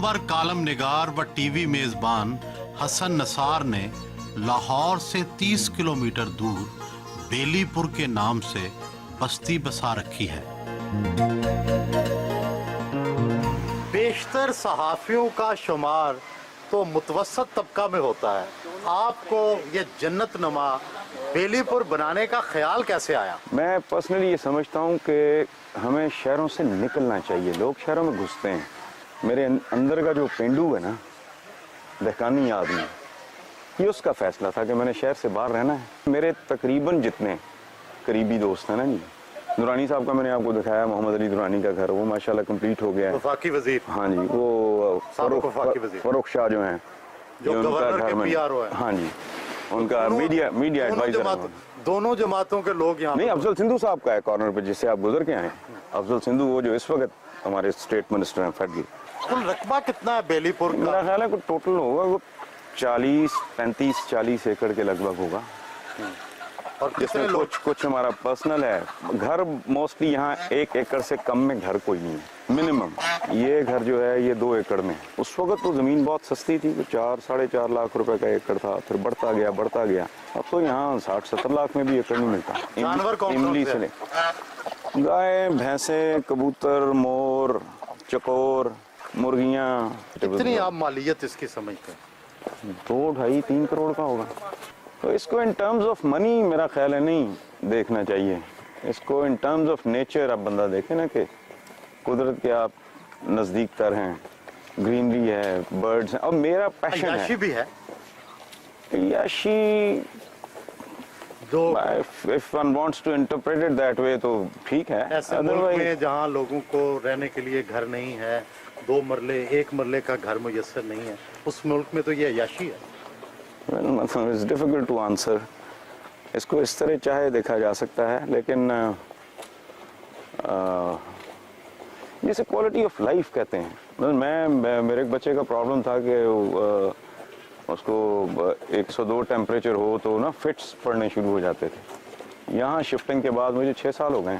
नामवर कालम निगार व टीवी मेजबान हसन नसार ने लाहौर से 30 किलोमीटर दूर बेलीपुर के नाम से बस्ती बसा रखी है। बेशतर सहाफियों का शुमार तो मुतवस्सत तबका में होता है। आपको ये जन्नत नमा बेलीपुर बनाने का ख्याल कैसे आया? मैं पर्सनली ये समझता हूँ कि हमें शहरों से निकलना चाहिए। लोग शहरों में घुसते हैं। मेरे अंदर का जो पेंडू है ना, दहकानी आदमी, ये उसका फैसला था कि मैंने शहर से बाहर रहना है। मेरे तकरीबन जितने करीबी दोस्त हैं ना जी, दुरानी साहब का मैंने आपको दिखाया, मोहम्मद अली दुरानी का घर, वो माशाल्लाह कंप्लीट हो गया है। वफाकी वजीर, हाँ जी, वो फरूख शाह जो हैं, जो गवर्नर के पीआरओ हैं, हाँ जी, उनका मीडिया एडवाइजर। दोनों जमातों के लोग यहाँ नहीं, अफजल सिंधु साहब का है कॉर्नर पे, जिससे आप गुजर के आए। अफजल सिंधु वो जो इस वक्त हमारे स्टेट मिनिस्टर हैं फेडरल। कुल रकबा कितना है बेलीपुर का? मेरा ख्याल है कुछ टोटल होगा वो 35-40 एकड़ के लगभग होगा। और जिसमें कुछ हमारा पर्सनल है। घर मोस्टली यहाँ 1 एकड़ से कम में घर कोई नहीं है, मिनिमम। ये घर जो है ये 2 एकड़ में। उस वक्त तो जमीन बहुत सस्ती थी, 4-4.5 लाख रुपए का एकड़ था, फिर बढ़ता गया। अब तो यहाँ 60-70 लाख में भी एकड़ नहीं मिलता। जानवर कौन से? गाय, भैंसे, कबूतर, मोर, चकोर, मुर्गियाँ। कितनी आप मालियत इसकी समझते हैं? 2-2.5-3 करोड़ का होगा। तो इसको इन टर्म्स ऑफ मनी मेरा ख्याल है नहीं देखना चाहिए। इसको इन टर्म्स ऑफ नेचर आप बंदा देखे ना कि कुदरत के आप नज़दीक तर हैं, ग्रीनरी है, बर्ड्स हैं। और मेरा पैशन है, याशी भी है, याशी जो if one wants to interpret it that way तो ठीक है। ऐसे मुल्क में जहाँ लोगों को रहने के लिए घर नहीं है, 2 मरले 1 मरले का घर मुयस्सर नहीं है, उस मुल्क में तो ये याशी है। It's difficult to answer. इसको इस तरह चाहे देखा जा सकता है, लेकिन जिसे क्वालिटी ऑफ लाइफ कहते हैं। मेरे एक बच्चे का प्रॉब्लम था कि उसको 102 टेम्परेचर हो तो ना फिट्स पड़ने शुरू हो जाते थे। यहाँ शिफ्टिंग के बाद मुझे 6 साल हो गए।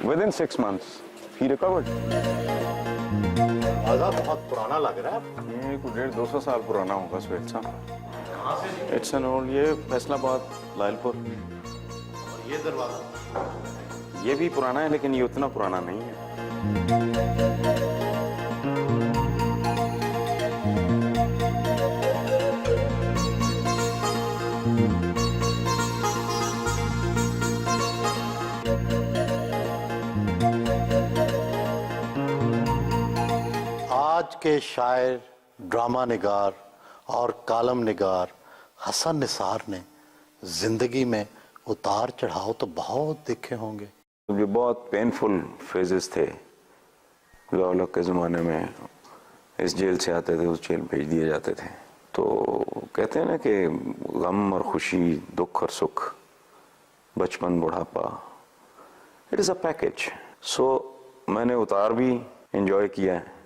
विदिन 6 months ही रिकवर्ड। बहुत पुराना लग रहा है। ये कुछ 150-200 साल पुराना होगा स्वेट साहब। इट्स एन ओल्ड, ये फैसलाबाद, लायलपुर। और ये दरवाजा ये भी पुराना है, लेकिन ये उतना पुराना नहीं है। आज के शायर, ड्रामा निगार और कालम निगार हसन निसार ने जिंदगी में उतार चढ़ाव तो बहुत देखे होंगे। जो बहुत पेनफुल फेजेस थे लाहौर के ज़माने में, इस जेल से आते थे उस जेल भेज दिए जाते थे। तो कहते हैं ना कि गम और खुशी, दुख और सुख, बचपन, बुढ़ापा, इट इज़ अ पैकेज। सो मैंने उतार भी एंजॉय किया है,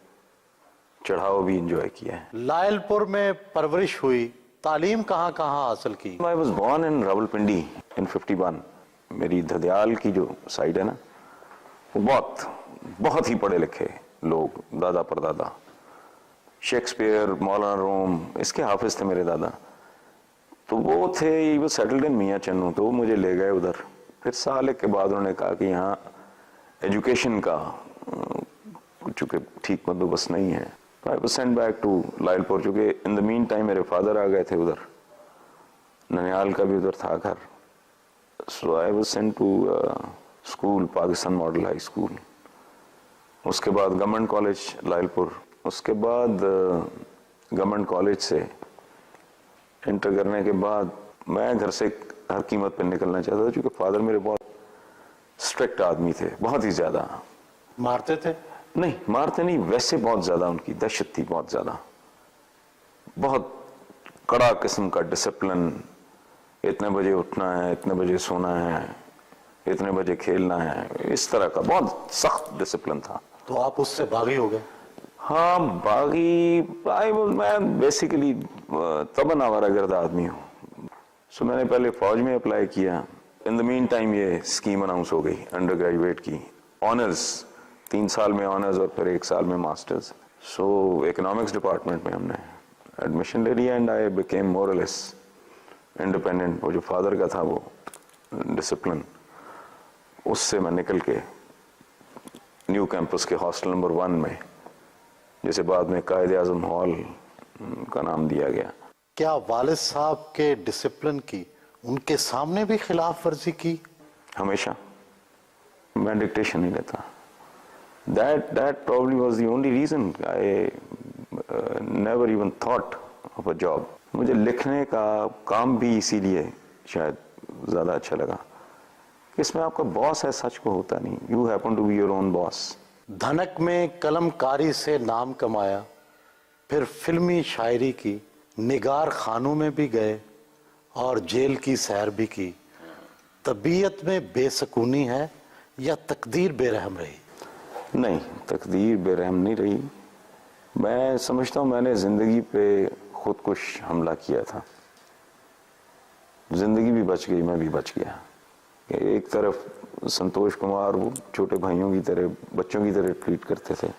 चढ़ाव भी एंजॉय किया है। लायलपुर में परवरिश हुई, तालीम कहाँ हासिल की? I was born in Rawalpindi in 51। मेरी धदियाल की जो साइड है ना, वो बहुत ही पढ़े लिखे लोग, दादा परदादा, शेक्सपियर, मौलाना रूम, इसके हाफिज थे मेरे दादा। तो वो थे, वो सेटल्ड इन मियाँ चन्नू, तो वो मुझे ले गए उधर। फिर साल एक के बाद उन्होंने कहा कि यहाँ एजुकेशन का चूँकि ठीक बंदोबस्त नहीं है। I was sent back to Lyallpur, चूँकि इन द मीन टाइम मेरे फादर आ गए थे उधर, ननियाल का भी उधर था घर। सो आई was sent to school, Pakistan model high school. उसके बाद गवर्नमेंट कॉलेज लायलपुर। उसके बाद गवर्नमेंट कॉलेज से इंटर करने के बाद मैं घर से हर कीमत पर निकलना चाहता था, क्योंकि फादर मेरे बहुत स्ट्रिक्ट आदमी थे, बहुत ही ज़्यादा। मारते थे? नहीं, मारते नहीं, वैसे बहुत ज़्यादा उनकी दहशत थी, बहुत ज़्यादा, बहुत कड़ा किस्म का डिसिप्लिन। इतने बजे उठना है, इतने बजे सोना है, इतने बजे खेलना है, इस तरह का बहुत सख्त डिसिप्लिन था। तो आप उससे बागी हो गए? हाँ, बागी। मैं बेसिकली तबन आवारागर्द आदमी हूँ। सो मैंने पहले फौज में अप्लाई किया। इन द मीन टाइम ये स्कीम अनाउंस हो गई अंडर ग्रेजुएट की, ऑनर्स, 3 साल में ऑनर्स और फिर 1 साल में मास्टर्स। सो इकोनॉमिक्स डिपार्टमेंट में हमने एडमिशन ले लिया एंड आई बिकेम मोर और लेस इंडिपेंडेंट। वो जो फादर का था वो डिसिप्लिन, उससे मैं निकल के न्यू कैंपस के हॉस्टल नंबर 1 में, जिसे बाद में कायद आजम हॉल का नाम दिया गया। क्या वालिद साहब के डिसिप्लिन की उनके सामने भी खिलाफ वर्जी की? हमेशा मैं डिक्टेशन नहीं लेता। That probably was the only reason I never even thought of a job. मुझे लिखने का काम भी इसीलिए शायद ज़्यादा अच्छा लगा कि इसमें आपका बॉस है सच को होता नहीं, you happen to be your own boss. धनक में कलमकारी से नाम कमाया, फिर फिल्मी शायरी की, निगार खानों में भी गए और जेल की सैर भी की। तबीयत में बेसकूनी है या तकदीर बेरहम रही? नहीं, तकदीर बेरहम नहीं रही। मैं समझता हूँ मैंने ज़िंदगी पे खुदकुश हमला किया था। ज़िंदगी भी बच गई, मैं भी बच गया। एक तरफ संतोष कुमार वो छोटे भाइयों की तरह, बच्चों की तरह ट्रीट करते थे।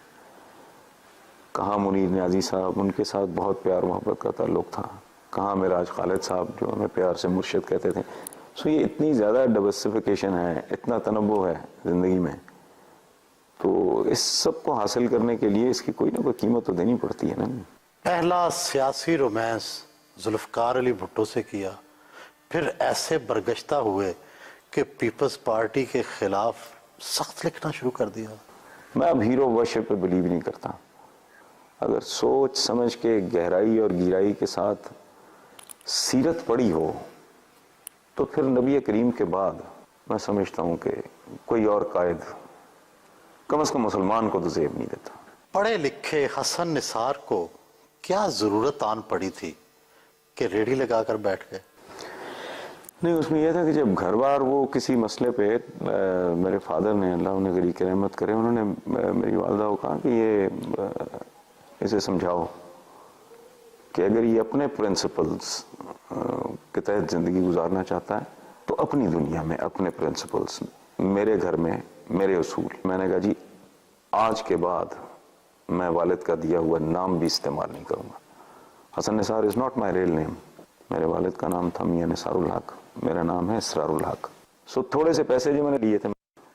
कहाँ मुनीर न्याजी साहब, उनके साथ बहुत प्यार मोहब्बत का ताल्लुक़ था। कहाँ मिराज खालिद साहब जो हमें प्यार से मुर्शिद कहते थे। सो ये इतनी ज़्यादा डाइवर्सिफिकेशन है, इतना तनव्वु है ज़िंदगी में, तो इस सब को हासिल करने के लिए इसकी कोई ना कोई कीमत तो देनी पड़ती है ना। पहला सियासी रोमांस जुल्फ़िकार अली भुट्टो से किया, फिर ऐसे बरगश्ता हुए कि पीपल्स पार्टी के खिलाफ सख्त लिखना शुरू कर दिया। मैं अब हीरो वर्शिप पे बिलीव नहीं करता। अगर सोच समझ के गहराई और गहराई के साथ सीरत पड़ी हो तो फिर नबी करीम के बाद मैं समझता हूँ कि कोई और कायद कम से कम मुसलमान को तो ज़ेब नहीं देता। पढ़े लिखे हसन निसार को क्या ज़रूरत आन पड़ी थी कि रेडी लगाकर बैठ गए? नहीं, उसमें यह था कि जब घर बार वो किसी मसले पे मेरे फादर ने, अल्लाह उन्हें गरीब की रहमत करे, उन्होंने मेरी वालदा को कहा कि ये इसे समझाओ कि अगर ये अपने प्रिंसिपल्स के तहत ज़िंदगी गुजारना चाहता है तो अपनी दुनिया में अपने प्रिंसिपल्स, मेरे घर में मेरे उसूल। मैंने कहा जी आज के बाद मैं वालिद का दिया हुआ नाम भी इस्तेमाल नहीं करूँगा। Hasan Nisar is not my real name. मेरे वालिद का नाम था मियां निसारुल हक, मेरा नाम है इसरारुल हक। सो थोड़े से पैसे जो मैंने लिए थे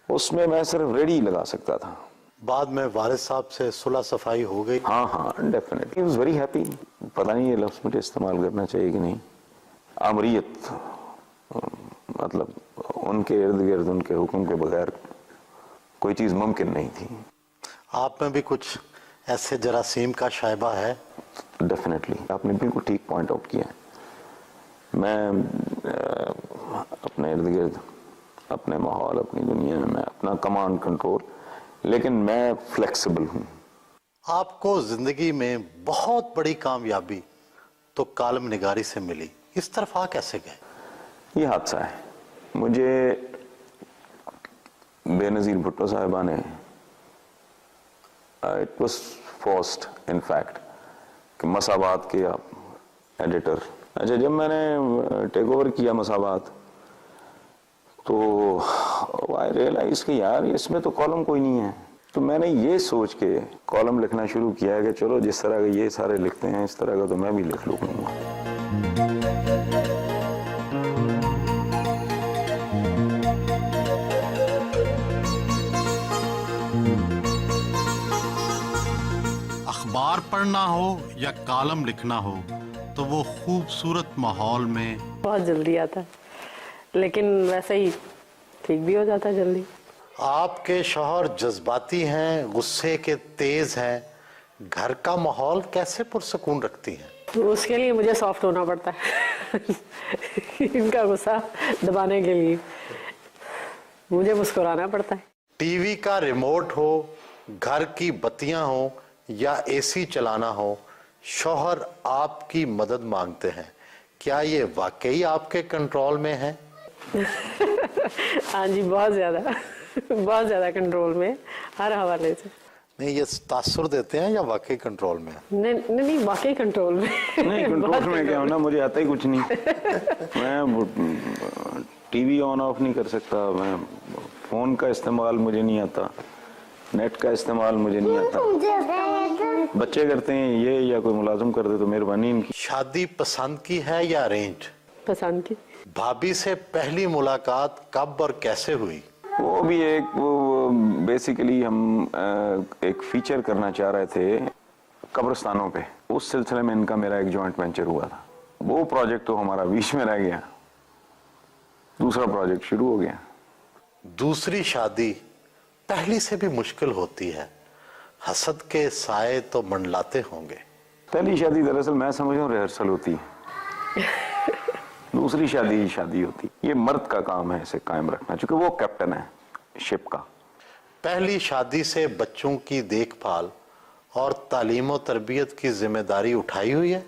उसमें मैं सिर्फ रेडी लगा सकता था। बाद में वालिद साहब से सुलह सफाई हो गई? हाँ हाँ, डेफिनेटली, वाज वेरी हैप्पी। पता नहीं ये लफ्ज़ मुझे इस्तेमाल करना चाहिए कि नहीं। आमरीत, मतलब उनके इर्द गिर्द उनके हुक्म के बगैर कोई चीज़ मुमकिन नहीं थी। आप में भी कुछ ऐसे जरासीम का शायबा है? डेफिनेटली, आपने बिल्कुल ठीक पॉइंट आउट किया है। मैं अपने इर्द गिर्द, अपने माहौल, अपनी दुनिया में मैं अपना कमांड कंट्रोल, लेकिन मैं फ्लेक्सिबल हूँ। आपको जिंदगी में बहुत बड़ी कामयाबी तो कालम निगारी से मिली, इस तरफ आ कैसे गए? ये हादसा है। मुझे बेनज़ीर भुट्टो साहिबा ने, it was forced in fact, कि मसाबात के आप एडिटर। अच्छा, जब मैंने टेक ओवर किया मसाबात तो आई रियलाइज कि यार इसमें तो कॉलम कोई नहीं है। तो मैंने ये सोच के कॉलम लिखना शुरू किया है कि चलो जिस तरह के ये सारे लिखते हैं इस तरह का तो मैं भी लिख लूँगा। अखबार पढ़ना हो या कॉलम लिखना हो तो वो खूबसूरत माहौल में बहुत जल्दी आता है, लेकिन वैसे ही ठीक भी हो जाता है जल्दी। आपके शौहर जज्बाती हैं, गुस्से के तेज हैं, घर का माहौल कैसे पुरसकून रखती हैं? तो उसके लिए मुझे सॉफ्ट होना पड़ता है इनका गुस्सा दबाने के लिए मुझे मुस्कुराना पड़ता है। टीवी का रिमोट हो, घर की बत्तियां हो या एसी चलाना हो, शौहर आपकी मदद मांगते हैं, क्या ये वाकई आपके कंट्रोल में है? हाँ जी, बहुत ज़्यादा कंट्रोल में, हर हवाले से। नहीं, ये तासुर देते हैं या वाकई कंट्रोल में? नहीं, वाकई कंट्रोल में। नहीं, कंट्रोल में क्या होना, मुझे आता ही कुछ नहीं। मैं टीवी ऑन ऑफ नहीं कर सकता, मैं फोन का इस्तेमाल मुझे नहीं आता, नेट का इस्तेमाल मुझे नहीं आता, बच्चे करते हैं ये या कोई मुलाजिम कर दे तो मेहरबानी इनकी। शादी पसंद की है या अरेंज? पसंद की। भाभी से पहली मुलाकात कब और कैसे हुई? वो भी एक वो बेसिकली हम एक फीचर करना चाह रहे थे कब्रिस्तानों पे, उस सिलसिले में इनका मेरा एक जॉइंट वेंचर हुआ था। वो प्रोजेक्ट तो हमारा बीच में रह गया, दूसरा प्रोजेक्ट शुरू हो गया। दूसरी शादी पहली से भी मुश्किल होती है, हसद के साए तो मंडलाते होंगे। पहली शादी दरअसल मैं समझ रहा हूँ रिहर्सल होती है, दूसरी शादी शादी होती। ये मर्द का काम है इसे कायम रखना, क्योंकि वो कैप्टन है शिप का। पहली शादी से बच्चों की देखभाल और तालीम और तरबियत की जिम्मेदारी उठाई हुई है?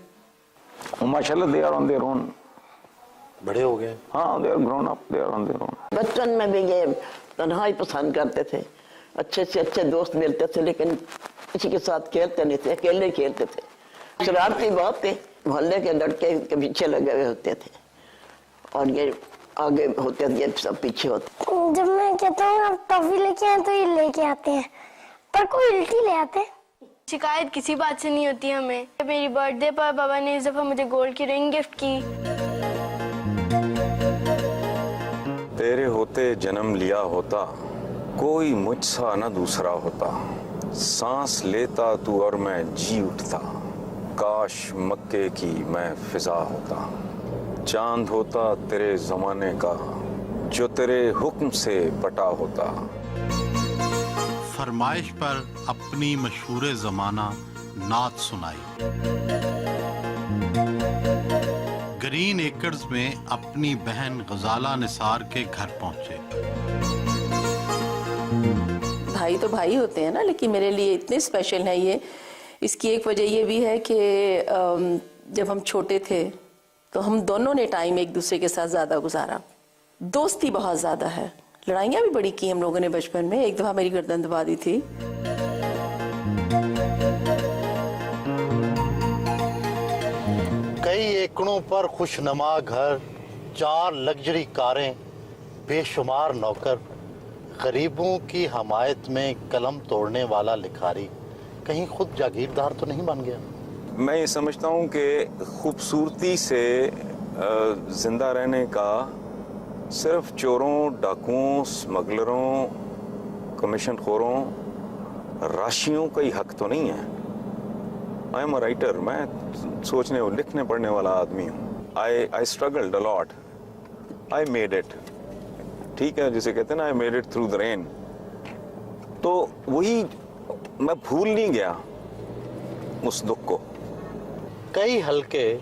माशाल्लाह they are on their own, बड़े हो गए। हाँ they are grown up, they are on their own. बचपन में भी ये तन्हाई पसंद करते थे, अच्छे से अच्छे दोस्त मिलते थे लेकिन किसी के साथ खेलते नहीं थे, अकेले खेलते थे। शरारती बहुत थे, मोहल्ले के लड़के के पीछे लगे हुए होते थे और ये आगे होते थे, ये सब पीछे होते। जब मैं कहता हूँ आप टॉफी लेके आए तो ये लेके आते हैं, पर कोई उल्टी ले आते हैं। शिकायत किसी बात से नहीं होती हमें। मेरी बर्थडे पर बाबा ने इस दफा मुझे गोल्ड की रिंग गिफ्ट की। तेरे होते जन्म लिया होता, कोई मुझसा न दूसरा होता, सांस लेता तू और मैं जी उठता, काश मक्के की मैं फिजा होता, चांद होता तेरे जमाने का जो तेरे हुक्म से पटा होता। फरमाइश पर अपनी मशहूर जमाना नात सुनाई। ग्रीन एकर्स में अपनी बहन गजाला निसार के घर पहुंचे। भाई तो भाई होते हैं ना, लेकिन मेरे लिए इतने स्पेशल है ये। इसकी एक वजह ये भी है कि जब हम छोटे थे तो हम दोनों ने टाइम एक दूसरे के साथ ज़्यादा गुजारा, दोस्ती बहुत ज़्यादा है, लड़ाइयाँ भी बड़ी की हम लोगों ने बचपन में। एक दफ़ा मेरी गर्दन दबा दी थी। कई एकड़ों पर खुशनुमा घर, 4 लग्जरी कारें, बेशुमार नौकर, गरीबों की हमायत में कलम तोड़ने वाला लिखारी कहीं खुद जागीरदार तो नहीं बन गया? मैं ये समझता हूँ कि खूबसूरती से जिंदा रहने का सिर्फ चोरों, डाकुओं, स्मगलरों, कमीशन खोरों, राशियों का ही हक तो नहीं है। आई एम अ राइटर, मैं सोचने और लिखने पढ़ने वाला आदमी हूँ। आई struggled a lot, I made it. ठीक है, जिसे कहते हैं ना, I made it through the rain. तो वही मैं भूल नहीं गया उस दुख को। कई हल्के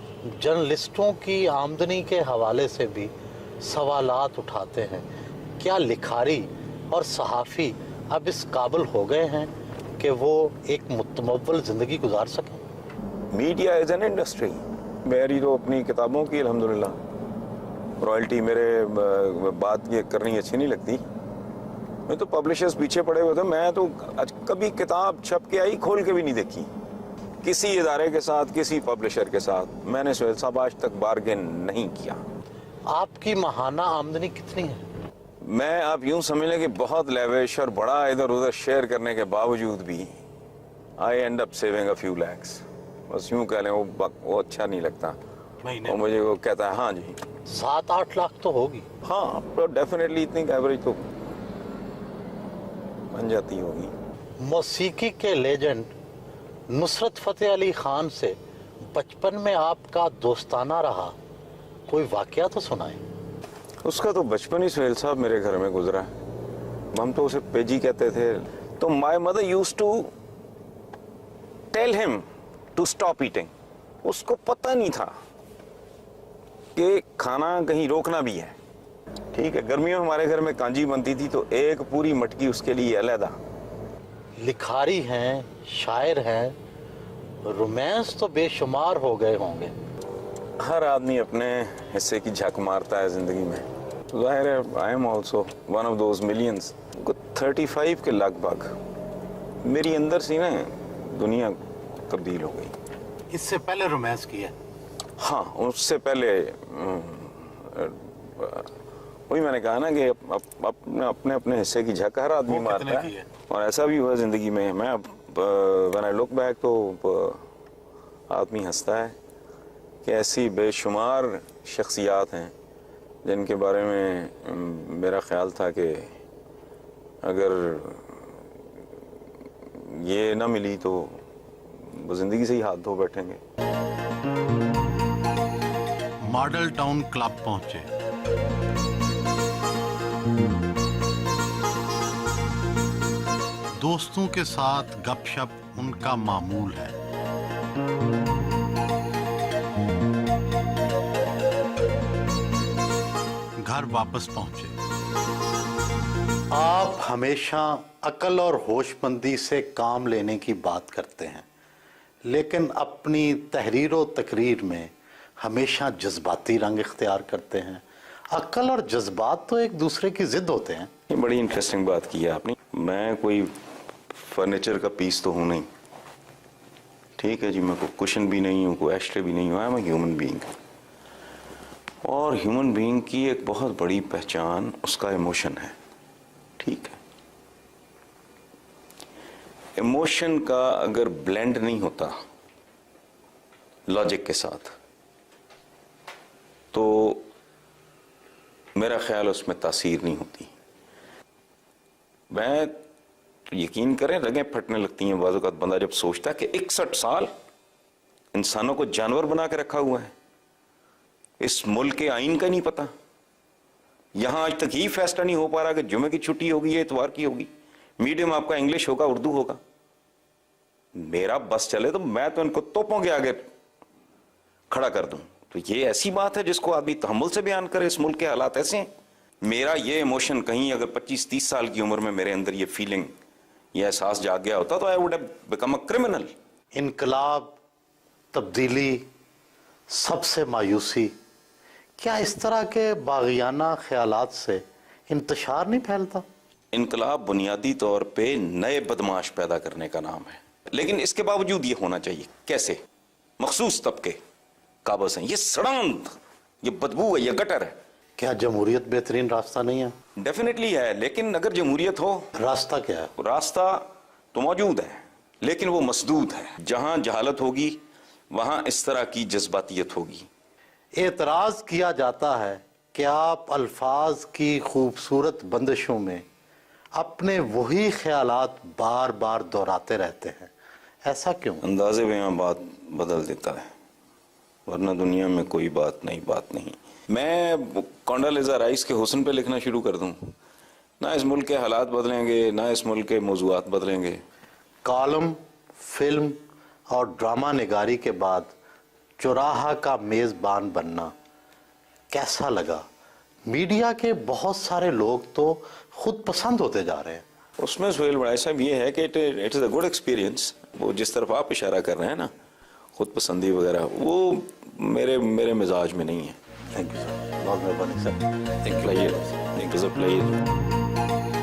जर्नलिस्टों की आमदनी के हवाले से भी सवालात उठाते हैं। क्या लिखारी और सहाफ़ी अब इस काबिल हो गए हैं कि वो एक मुतमव्वल ज़िंदगी गुजार सकें? Media is an industry. मेरी तो अपनी किताबों की अल्हम्दुलिल्लाह रॉयल्टी मेरे बात ये करनी अच्छी नहीं लगती। मैं तो पब्लिशर्स पीछे पड़े हुए थे, मैं तो कभी किताब छप के आई खोल के भी नहीं देखी किसी इदारे के साथ, किसी पब्लिशर के साथ। मैंने सुहेल साहब आज तक बार्गेन नहीं किया। आपकी माहाना आमदनी कितनी है? मैं आप यूं समझ लें कि बहुत लेविश और बड़ा इधर उधर शेयर करने के बावजूद भी I end up saving a few lakhs. बस यूं कह लें वो अच्छा नहीं लगता। और मुझे वो कहता है हाँ जी 7-8 लाख तो होगी। हाँ, तो डेफिनेटली इतनी एवरेज तो बन जाती होगी। मौसीकी के लेजेंड नुसरत फतेह अली खान से बचपन में आपका दोस्ताना रहा कोई वाकया तो सुनाए। उसका तो बचपन ही सुहेल साहब मेरे घर में गुजरा है। हम तो उसे पेजी कहते थे। तो my mother used to tell him to stop eating. उसको पता नहीं था कि खाना कहीं रोकना भी है। ठीक है, गर्मियों में हमारे घर में कांजी बनती थी तो एक पूरी मटकी उसके लिए अलग। लिखारी हैं, शायर हैं, रोमांस तो बेशुमार हो गए होंगे। हर आदमी अपने हिस्से की झक मारता है जिंदगी में। तो जाहिर है I am also one of those millions. 35 के लगभग मेरी अंदर से ना दुनिया तब्दील हो गई। इससे पहले रोमांस किया? हाँ, उससे पहले वही मैंने कहा ना कि अपने अपने अपने हिस्से की झक हर आदमी वो कितने मारता की है, है? और ऐसा भी हुआ जिंदगी में। मैं व्हेन आई लुक बैक तो आदमी हंसता है कि ऐसी बेशुमार शख्सियात हैं जिनके बारे में मेरा ख्याल था कि अगर ये ना मिली तो वो जिंदगी से ही हाथ धो बैठेंगे। मॉडल टाउन क्लब पहुंचे। दोस्तों के साथ गपशप उनका मामूल है। घर वापस पहुंचे। आप हमेशा अकल और होशमंदी से काम लेने की बात करते हैं, लेकिन अपनी तहरीर व तकरीर में हमेशा जज्बाती रंग इख्तियार करते हैं। अकल और जज्बात तो एक दूसरे की जिद होते हैं। ये बड़ी इंटरेस्टिंग बात की है आपने। मैं कोई फर्नीचर का पीस तो हूँ नहीं, ठीक है जी, मैं कोई कुशन भी नहीं हूँ, कोई एस्ट्रे भी नहीं हूँ। आई एम ह्यूमन बीइंग, और ह्यूमन बीइंग की एक बहुत बड़ी पहचान उसका इमोशन है, ठीक है। इमोशन का अगर ब्लेंड नहीं होता लॉजिक के साथ तो मेरा ख्याल उसमें तासीर नहीं होती। मैं तो यकीन करें रगें फटने लगती हैं बाज़ औक़ात बंदा जब सोचता है कि 61 साल इंसानों को जानवर बना के रखा हुआ है, इस मुल्क के आइन का नहीं पता। यहां आज तक ही फैसला नहीं हो पा रहा कि जुमे की छुट्टी होगी या इतवार की होगी, मीडियम आपका इंग्लिश होगा, उर्दू होगा। मेरा बस चले तो मैं तो इनको तोपों के आगे खड़ा कर दूं। तो ये ऐसी बात है जिसको आदमी तहम्मुल से बयान करे। इस मुल्क के हालात ऐसे हैं। मेरा ये इमोशन कहीं अगर 25-30 साल की उम्र में मेरे अंदर ये फीलिंग, ये एहसास जाग गया होता तो I would have become a criminal. इनकलाब, तब्दीली, सबसे मायूसी, क्या इस तरह के बागियाना ख्यालात से इंतशार नहीं फैलता? इनकलाब बुनियादी तौर पे नए बदमाश पैदा करने का नाम है, लेकिन इसके बावजूद ये होना चाहिए। कैसे? मखसूस तबके काबज हैं, ये सड़ांत, ये बदबू है, ये गटर है। क्या जमहूरियत बेहतरीन रास्ता नहीं है? डेफिनेटली है, लेकिन अगर जमहूरियत हो, रास्ता क्या है? रास्ता तो मौजूद है लेकिन वो मसदूद है। जहां जहालत होगी वहां इस तरह की जज्बातियत होगी। एतराज किया जाता है कि आप अल्फाज की खूबसूरत बंदिशों में अपने वही ख्यालात बार बार दोहराते रहते हैं, ऐसा क्यों? अंदाजे बयां बात बदल देता है, वरना दुनिया में कोई बात नहीं। मैं कॉन्डोलेज़ा राइस के हुस्न पे लिखना शुरू कर दूं, ना इस मुल्क के हालात बदलेंगे, ना इस मुल्क के मौज़ूआत बदलेंगे। कॉलम, फिल्म और ड्रामा निगारी के बाद चौराहा का मेज़बान बनना कैसा लगा? मीडिया के बहुत सारे लोग तो खुद पसंद होते जा रहे हैं। उसमें सुहेल बड़ाई साहब ये है कि it is a good experience. वो जिस तरफ आप इशारा कर रहे हैं ना, खुद पसंदी वगैरह, वो मेरे मिजाज में नहीं है। थैंक यू सर, बहुत मेहरबानी sir. Thank you. It was a pleasure.